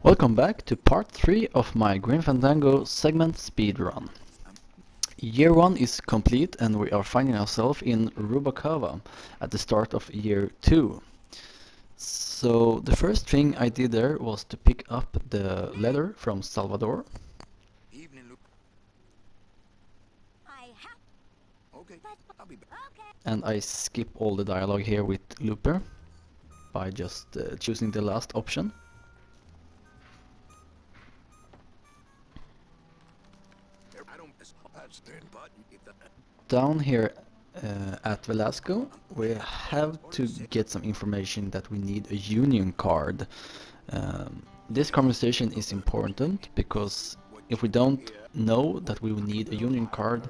Welcome back to part 3 of my Green Fandango segment speedrun. Year 1 is complete and we are finding ourselves in Rubakava at the start of year 2. So the first thing I did there was to pick up the letter from Salvador. And I skip all the dialogue here with Looper by just choosing the last option. Down here at Velasco, we have to get some information that we need a union card. This conversation is important because if we don't know that we will need a union card,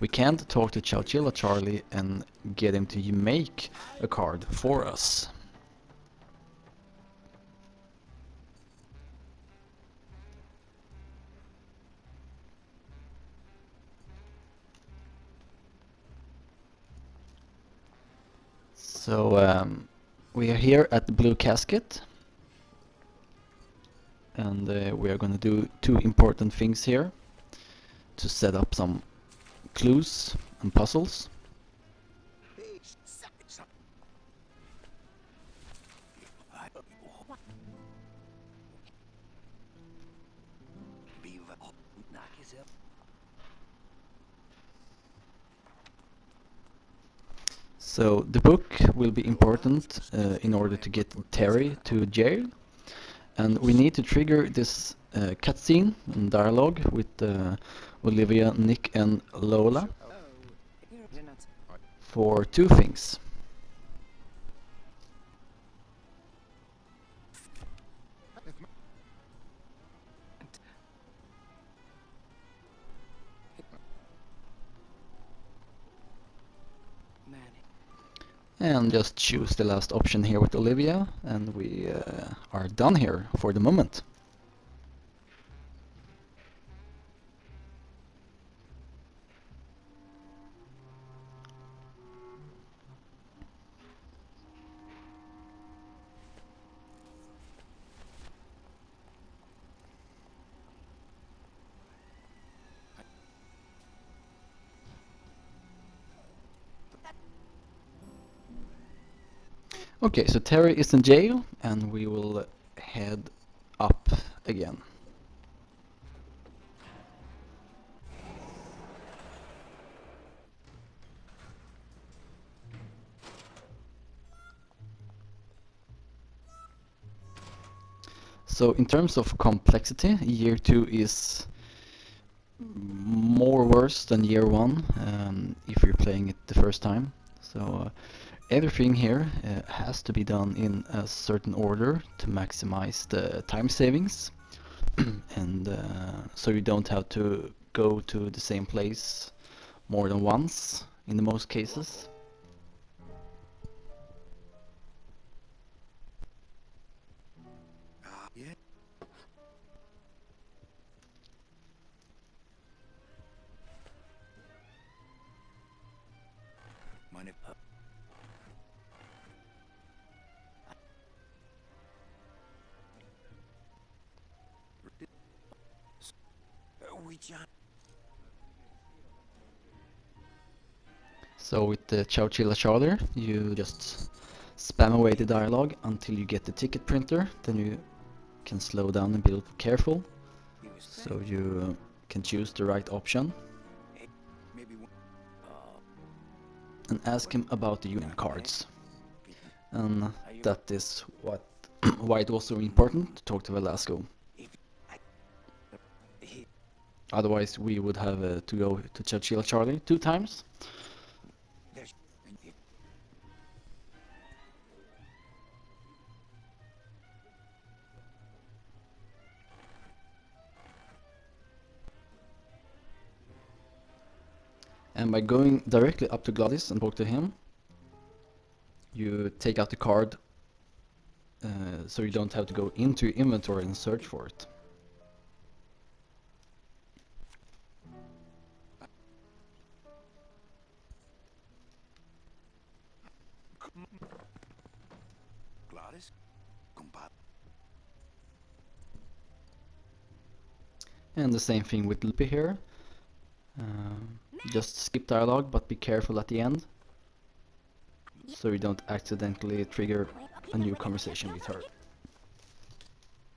we can't talk to Chowchilla Charlie and get him to make a card for us. So we are here at the Blue Casket, and we are going to do two important things here to set up some clues and puzzles. So the book will be important in order to get Terry to jail, and we need to trigger this cutscene and dialogue with Olivia, Nick and Lola for two things. And just choose the last option here with Olivia, and we are done here for the moment. Okay, so Terry is in jail, and we will head up again. So in terms of complexity, year 2 is more worse than year 1 if you're playing it the first time. So everything here has to be done in a certain order to maximize the time savings and so you don't have to go to the same place more than once in the most cases. So with the Chowchilla Charlie, you just spam away the dialogue until you get the ticket printer, then you can slow down and be a little careful, so you can choose the right option. And ask him about the union cards. And that is why it was so important to talk to Velasco. Otherwise we would have to go to Chowchilla Charlie 2 times. And by going directly up to Gladys and talk to him, you take out the card so you don't have to go into your inventory and search for it. And the same thing with Loopy here. Just skip dialogue, but be careful at the end, so you don't accidentally trigger a new conversation with her.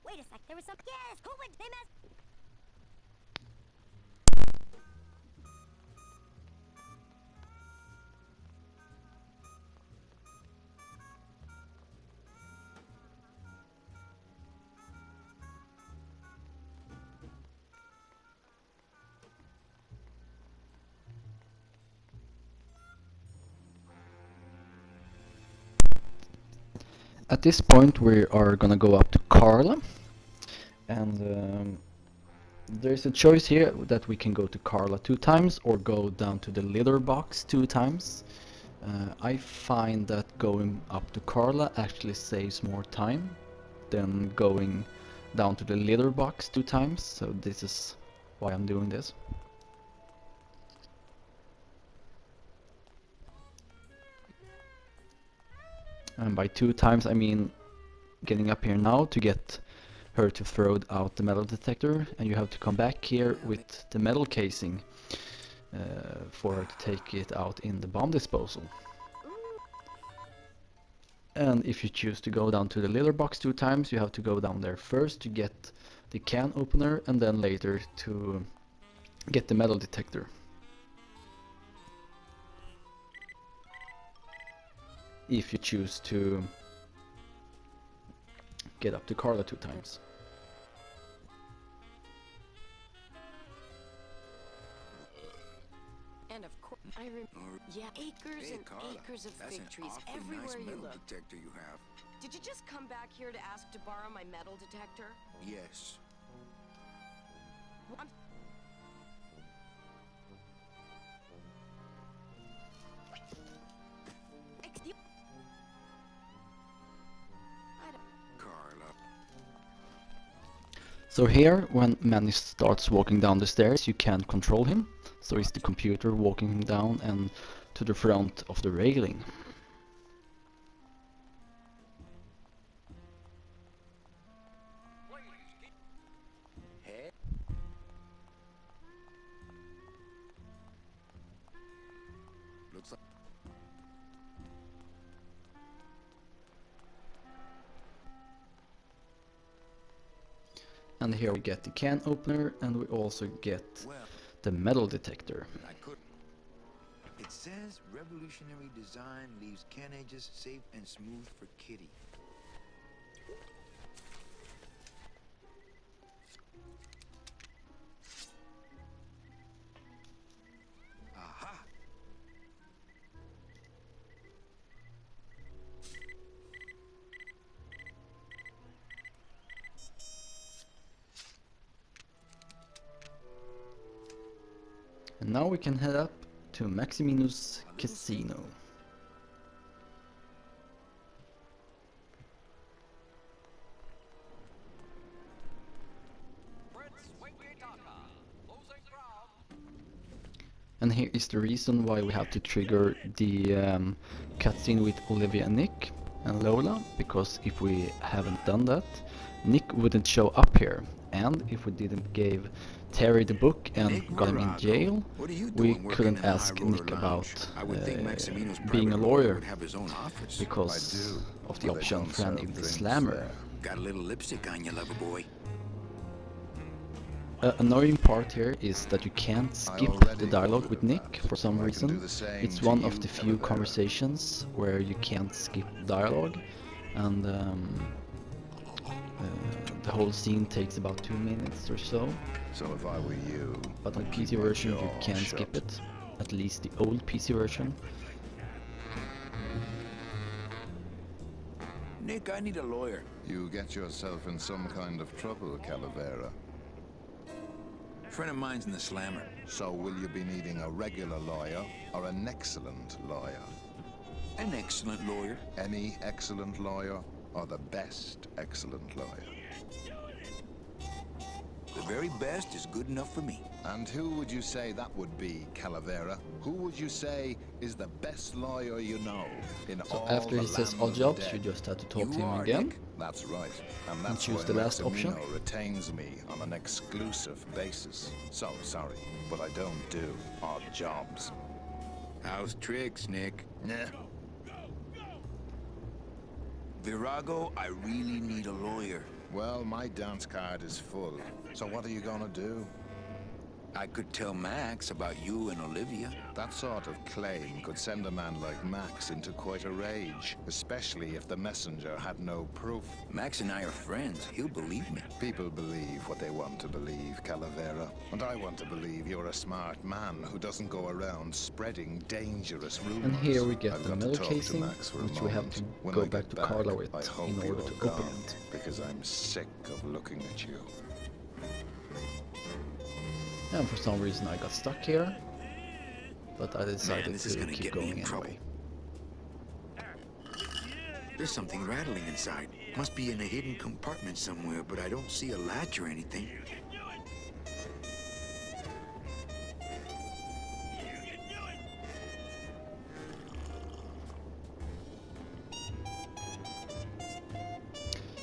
Wait a sec, there was some. Yes, who would they mess? At this point we are gonna go up to Carla, and there's a choice here that we can go to Carla 2 times or go down to the litter box 2 times. I find that going up to Carla actually saves more time than going down to the litter box 2 times, so this is why I'm doing this. And by 2 times I mean getting up here now to get her to throw out the metal detector, and you have to come back here with the metal casing for her to take it out in the bomb disposal. And if you choose to go down to the litter box 2 times, you have to go down there first to get the can opener, and then later to get the metal detector. If you choose to get up to Carla 2 times. And of course, acres and acres of fig trees everywhere you look. Detector you have. Did you just come back here to ask to borrow my metal detector? Yes. Carla. So here, when Manny starts walking down the stairs, you can't control him, so it's the computer walking him down and to the front of the railing. Hey. Looks like. And here we get the can opener, and we also get the metal detector. I couldn't. It says revolutionary design leaves can edges safe and smooth for Kitty. Aha! And now we can head up to Maximino's casino. And here is the reason why we have to trigger the cutscene with Olivia and Nick and Lola, because if we haven't done that, Nick wouldn't show up here, and if we didn't give Terry the book and Nick, got him in jail, we couldn't ask Nick about being a lawyer because of the option friend in the slammer. Got a little lipstick on you, lover boy. Annoying part here is that you can't skip the dialogue with Nick for some reason. It's one of the few conversations where you can't skip dialogue, and the whole scene takes about 2 minutes or so. So if I were you, but on PC version you can skip it, at least the old PC version. Nick, I need a lawyer. you get yourself in some kind of trouble, Calavera. A friend of mine's in the slammer. So will you be needing a regular lawyer or an excellent lawyer? An excellent lawyer. Any excellent lawyer or the best excellent lawyer? The very best is good enough for me. And who would you say that would be, Calavera? Who would you say is the best lawyer you know in So all after the he says land all of the jobs, dead? you just have to talk to You him are, again. Nick. That's right. And that's choose why the last option. Maximino retains me on an exclusive basis. So sorry, but I don't do odd jobs. How's tricks, Nick? Nah. Virago, I really need a lawyer. Well, my dance card is full. So what are you gonna do? I could tell Max about you and Olivia. That sort of claim could send a man like Max into quite a rage, especially if the messenger had no proof. Max and I are friends. He'll believe me. People believe what they want to believe, Calavera. And I want to believe you're a smart man who doesn't go around spreading dangerous rumors. And here we get I've the got to metal talk to casing, Max for a which we have moment. to When go I back get to Carla with I hope in order you're to open gone, it. because I'm sick of looking at you. And for some reason I got stuck here, but I decided this is to gonna keep get me going in trouble. anyway. There's something rattling inside. Must be in a hidden compartment somewhere, but I don't see a latch or anything.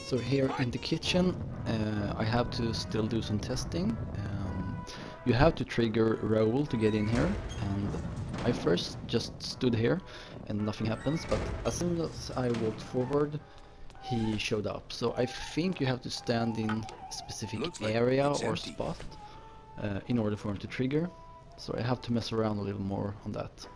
So here in the kitchen, I have to still do some testing. You have to trigger Raoul to get in here, and I first just stood here and nothing happens, but as soon as I walked forward, he showed up. So I think you have to stand in a specific Looks like area it's or empty. spot in order for him to trigger. So I have to mess around a little more on that.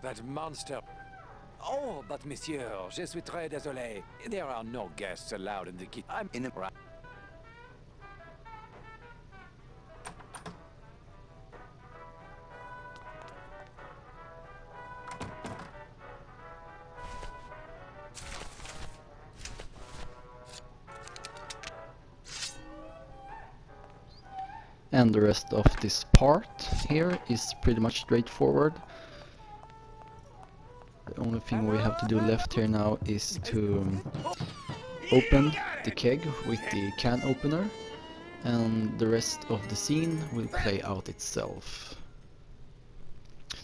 That monster. Oh, but monsieur, je suis très désolé. There are no guests allowed in the kitchen. I'm in a... And the rest of this part here is pretty much straightforward. The only thing we have to do left here now is to open the keg with the can opener, and the rest of the scene will play out itself.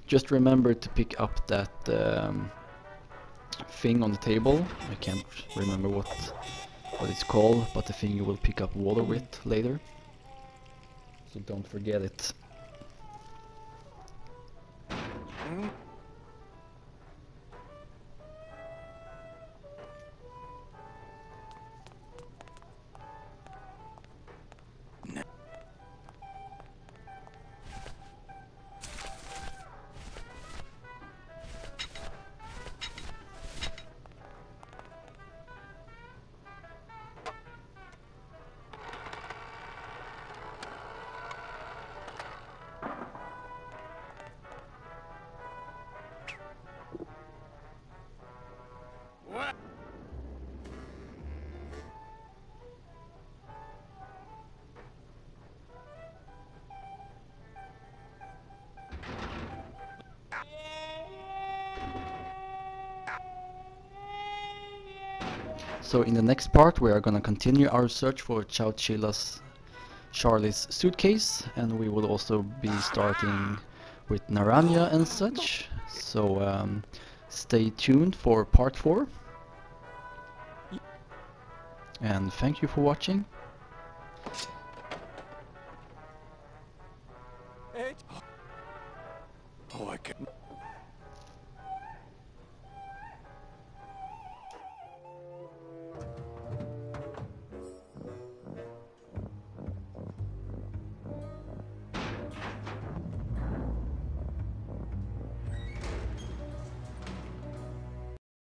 Just remember to pick up that thing on the table. I can't remember what it's called, but the thing you will pick up water with later. So don't forget it. So in the next part we are gonna continue our search for Charlie's suitcase, and we will also be starting with Naranja and such. So stay tuned for part 4. And thank you for watching. Oh, I can't...